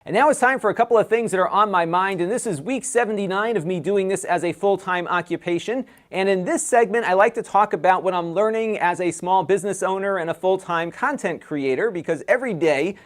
And now it's time for a couple of things that are on my mind, and this is week 79 of me doing this as a full-time occupation. And in this segment, I like to talk about what I'm learning as a small business owner and a full-time content creator, because every day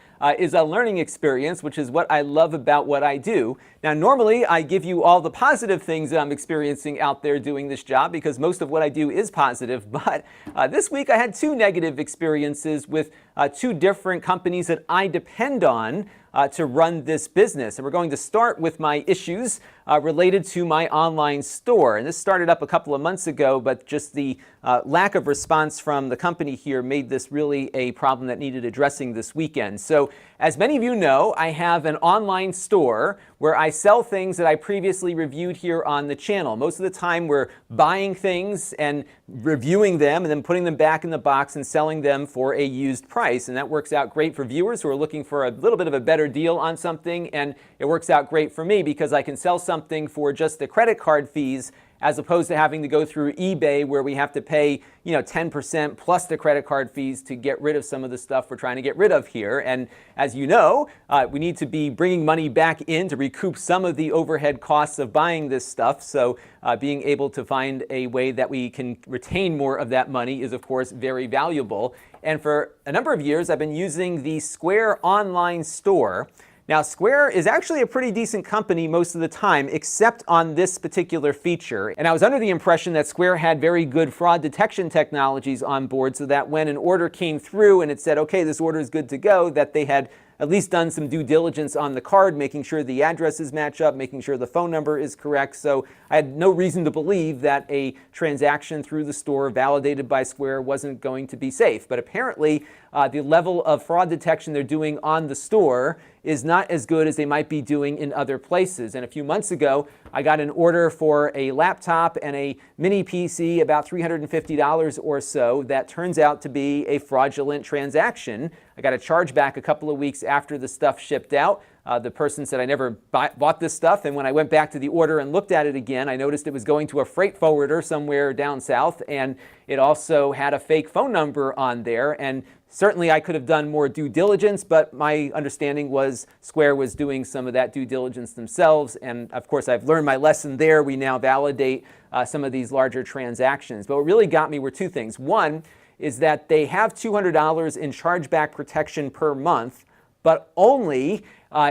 is a learning experience, which is what I love about what I do. Now, normally I give you all the positive things that I'm experiencing out there doing this job, because most of what I do is positive, but this week I had two negative experiences with two different companies that I depend on to run this business. And we're going to start with my issues related to my online store. And this started up a couple of months ago, but just the lack of response from the company here made this really a problem that needed addressing this weekend. So as many of you know, I have an online store where I sell things that I previously reviewed here on the channel. Most of the time we're buying things and reviewing them and then putting them back in the box and selling them for a used price. And that works out great for viewers who are looking for a little bit of a better deal on something, and it works out great for me because I can sell something for just the credit card fees as opposed to having to go through eBay where we have to pay 10% plus the credit card fees to get rid of some of the stuff we're trying to get rid of here. And as you know, we need to be bringing money back in to recoup some of the overhead costs of buying this stuff. So being able to find a way that we can retain more of that money is, of course, very valuable. And for a number of years, I've been using the Square online store. Now, Square is actually a pretty decent company most of the time, except on this particular feature. And I was under the impression that Square had very good fraud detection technologies on board, so that when an order came through and it said, okay, this order is good to go, that they had at least done some due diligence on the card, making sure the addresses match up, making sure the phone number is correct. So I had no reason to believe that a transaction through the store validated by Square wasn't going to be safe. But apparently, the level of fraud detection they're doing on the store is not as good as they might be doing in other places. And a few months ago, I got an order for a laptop and a mini PC, about $350 or so, that turns out to be a fraudulent transaction. I got a chargeback a couple of weeks after the stuff shipped out. The person said I never bought this stuff, and when I went back to the order and looked at it again, I noticed it was going to a freight forwarder somewhere down south, and it also had a fake phone number on there. And certainly I could have done more due diligence, but my understanding was Square was doing some of that due diligence themselves. And of course, I've learned my lesson there. We now validate some of these larger transactions. But what really got me were two things. One is that they have $200 in chargeback protection per month, but only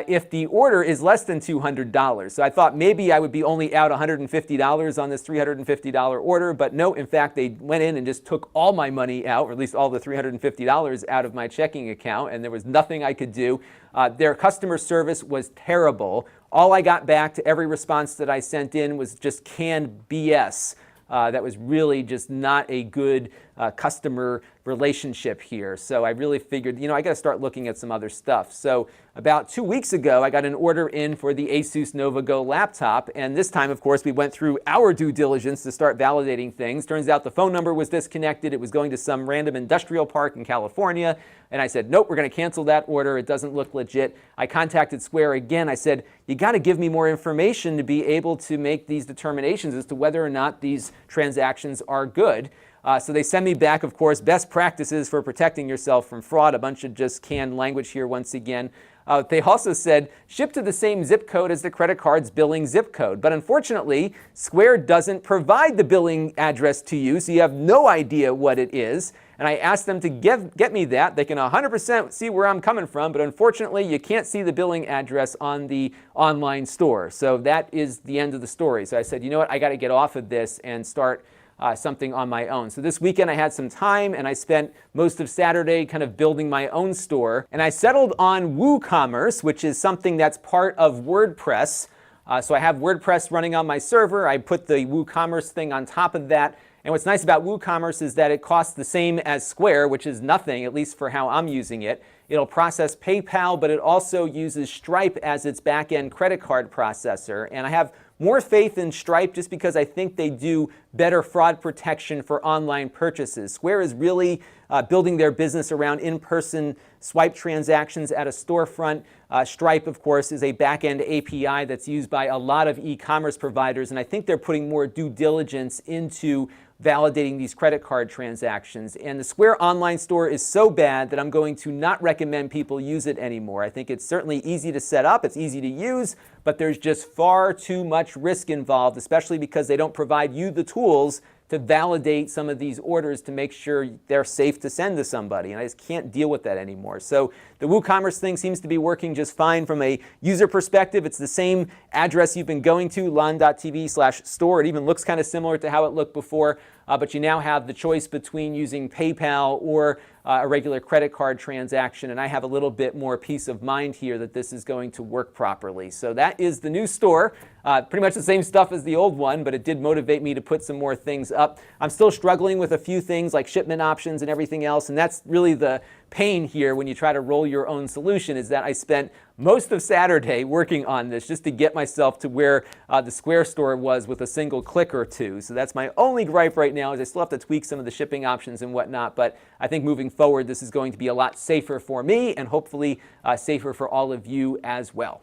if the order is less than $200. So I thought maybe I would be only out $150 on this $350 order, but no, in fact, they went in and just took all my money out, or at least all the $350 out of my checking account, and there was nothing I could do. Their customer service was terrible. All I got back to every response that I sent in was just canned BS. That was really just not a good customer relationship here. So I really figured, I got to start looking at some other stuff. So about 2 weeks ago, I got an order in for the Asus Nova Go laptop. And this time, of course, we went through our due diligence to start validating things. Turns out the phone number was disconnected. It was going to some random industrial park in California. And I said, nope, we're going to cancel that order. It doesn't look legit. I contacted Square again. I said, you got to give me more information to be able to make these determinations as to whether or not these transactions are good. So they send me back, of course, best practices for protecting yourself from fraud, a bunch of just canned language here once again. They also said, ship to the same zip code as the credit card's billing zip code. But unfortunately, Square doesn't provide the billing address to you, so you have no idea what it is. And I asked them to get me that. They can 100% see where I'm coming from, but unfortunately, you can't see the billing address on the online store. So that is the end of the story. So I said, you know what, I got to get off of this and start something on my own. So this weekend I had some time, and I spent most of Saturday kind of building my own store. And I settled on WooCommerce, which is something that's part of WordPress. So I have WordPress running on my server. I put the WooCommerce thing on top of that. And what's nice about WooCommerce is that it costs the same as Square, which is nothing, at least for how I'm using it. It'll process PayPal, but it also uses Stripe as its back-end credit card processor. And I have more faith in Stripe just because I think they do better fraud protection for online purchases. Square is really building their business around in-person swipe transactions at a storefront. Stripe, of course, is a back-end API that's used by a lot of e-commerce providers, and I think they're putting more due diligence into validating these credit card transactions. And the Square online store is so bad that I'm going to not recommend people use it anymore. I think it's certainly easy to set up, it's easy to use, but there's just far too much risk involved, especially because they don't provide you the tools to validate some of these orders to make sure they're safe to send to somebody. And I just can't deal with that anymore. So the WooCommerce thing seems to be working just fine from a user perspective. It's the same address you've been going to, Lon.TV/store. It even looks kind of similar to how it looked before, but you now have the choice between using PayPal or a regular credit card transaction, and I have a little bit more peace of mind here that this is going to work properly. So that is the new store. Pretty much the same stuff as the old one, but it did motivate me to put some more things up. I'm still struggling with a few things like shipment options and everything else, and that's really the pain here when you try to roll your own solution, is that I spent most of Saturday working on this just to get myself to where the Square store was with a single click or two. So that's my only gripe right now, is I still have to tweak some of the shipping options and whatnot, but I think moving forward this is going to be a lot safer for me and hopefully safer for all of you as well.